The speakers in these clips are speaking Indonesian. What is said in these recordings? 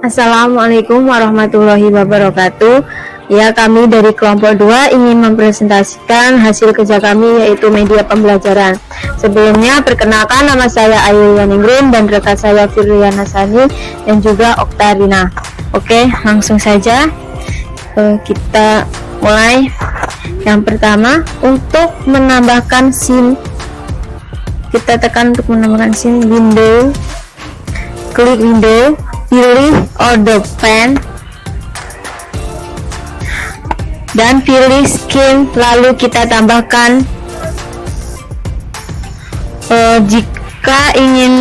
Assalamualaikum warahmatullahi wabarakatuh. Ya, kami dari kelompok 2 ingin mempresentasikan hasil kerja kami, yaitu media pembelajaran. Sebelumnya, perkenalkan, nama saya Ayu Yaningrum dan rekan saya Firliana Sani dan juga Oktarina. Oke, langsung saja kita mulai. Yang pertama, untuk menambahkan scene, kita tekan untuk menambahkan scene, window, klik window, pilih order pen dan pilih skin, lalu kita tambahkan jika ingin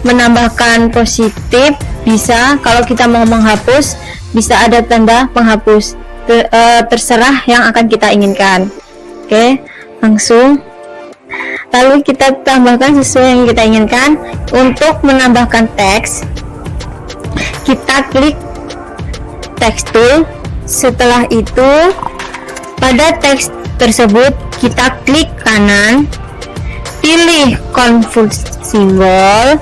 menambahkan positif bisa, kalau kita mau menghapus bisa ada tanda penghapus, terserah yang akan kita inginkan. Oke, langsung lalu kita tambahkan sesuai yang kita inginkan. Untuk menambahkan teks, kita klik text tool. Setelah itu pada teks tersebut kita klik kanan, pilih convert symbol,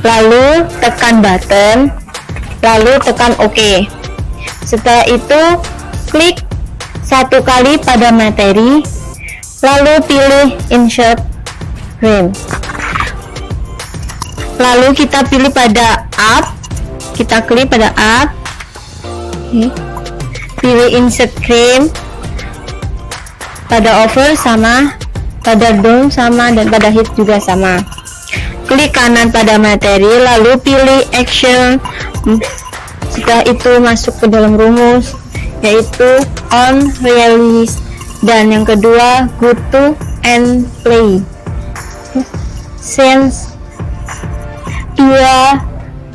lalu tekan button, lalu tekan OK. Setelah itu klik satu kali pada materi, lalu pilih insert frame, lalu kita pilih pada up, kita klik pada up, pilih insert frame, pada over sama, pada down sama, dan pada hit juga sama. Klik kanan pada materi, lalu pilih action. Setelah itu masuk ke dalam rumus, yaitu on release, dan yang kedua go to and play. Sense 2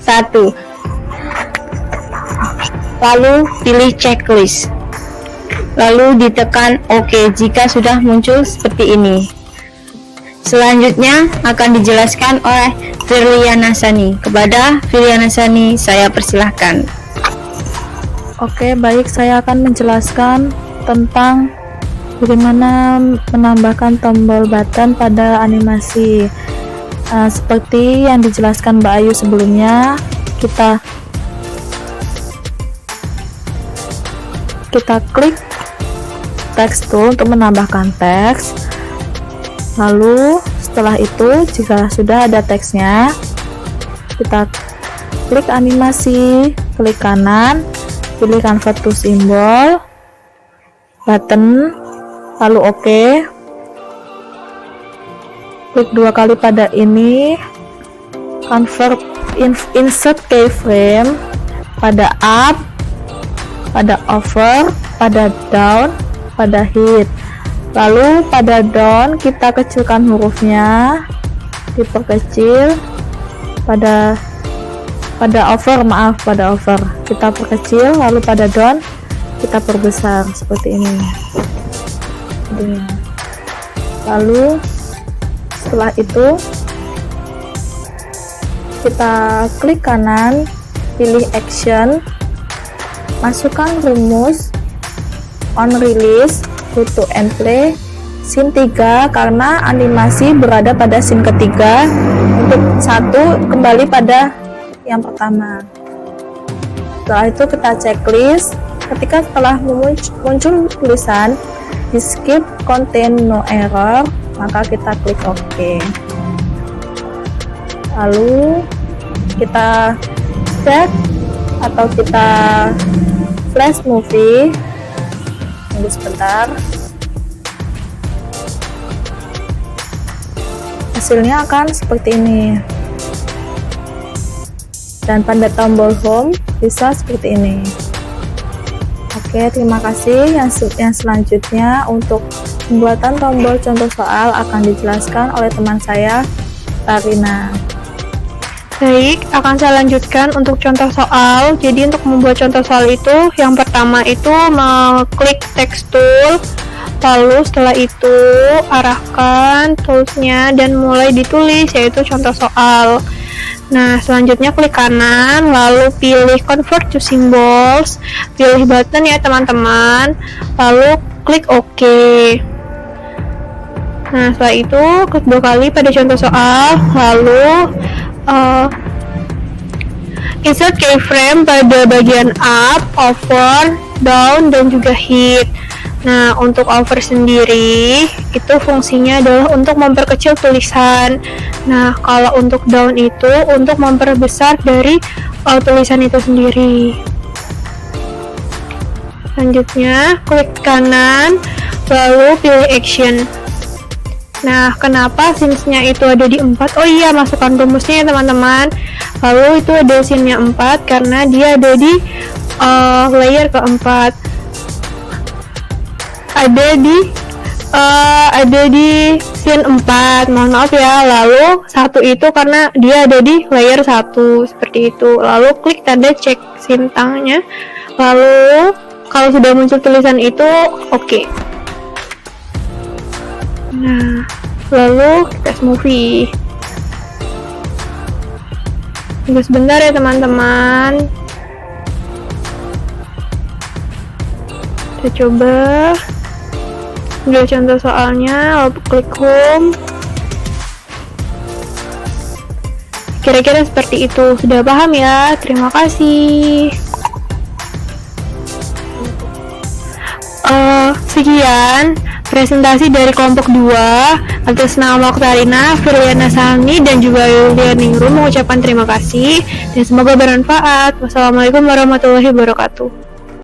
1, lalu pilih checklist, lalu ditekan OK jika sudah muncul seperti ini. Selanjutnya akan dijelaskan oleh Firliana Sani. Kepada Firliana Sani saya persilahkan. Oke, baik, saya akan menjelaskan tentang bagaimana menambahkan tombol button pada animasi. Seperti yang dijelaskan Mbak Ayu sebelumnya, kita klik text tool untuk menambahkan teks. Lalu setelah itu, jika sudah ada teksnya, kita klik animasi, klik kanan, pilih convert to symbol, button, lalu OK. Klik 2 kali pada ini, convert insert keyframe, pada up, pada over, pada down, pada hit. Lalu pada down kita kecilkan hurufnya, diperkecil. Pada over, pada over kita perkecil, lalu pada down kita perbesar seperti ini. Lalu setelah itu kita klik kanan, pilih action, masukkan rumus on release, go to and play, scene 3 karena animasi berada pada scene ketiga. Untuk 1 kembali pada yang pertama. Setelah itu kita checklist. Ketika setelah muncul tulisan this script contain no error, maka kita klik OK. Lalu kita cek atau kita flash movie. Tunggu sebentar. Hasilnya akan seperti ini. Dan pada tombol home bisa seperti ini. Oke, terima kasih. Yang selanjutnya untuk pembuatan tombol contoh soal akan dijelaskan oleh teman saya, Tarina. Baik, akan saya lanjutkan untuk contoh soal. Jadi untuk membuat contoh soal itu, yang pertama itu mengklik text tool, lalu setelah itu arahkan toolsnya dan mulai ditulis, yaitu contoh soal. Nah, selanjutnya klik kanan, lalu pilih convert to symbols, pilih button ya teman-teman, lalu klik OK. Nah, setelah itu klik 2 kali pada contoh soal, lalu Insert keyframe pada bagian up, over, down, dan juga hit. Nah, untuk over sendiri, itu fungsinya adalah untuk memperkecil tulisan. Nah, kalau untuk down itu untuk memperbesar dari tulisan itu sendiri. Selanjutnya, klik kanan, lalu pilih action. Nah, kenapa scenes-nya itu ada di 4? Oh iya, masukkan rumusnya ya teman-teman. Lalu itu ada scene-nya 4 karena dia ada di layer keempat. Ada di scene 4. Mohon maaf ya. Lalu 1 itu karena dia ada di layer 1 seperti itu. Lalu klik tanda cek sintangnya. Lalu kalau sudah muncul tulisan itu oke. Nah, lalu kita movie. Tunggu sebentar ya teman-teman. Kita coba. Udah contoh soalnya, lalu klik home. Kira-kira seperti itu. Sudah paham ya? Terima kasih. Sekian presentasi dari kelompok 2 atas nama Oktarina, Firliana Sami, dan juga Yulia Ningrum mengucapkan terima kasih dan semoga bermanfaat. Wassalamualaikum warahmatullahi wabarakatuh.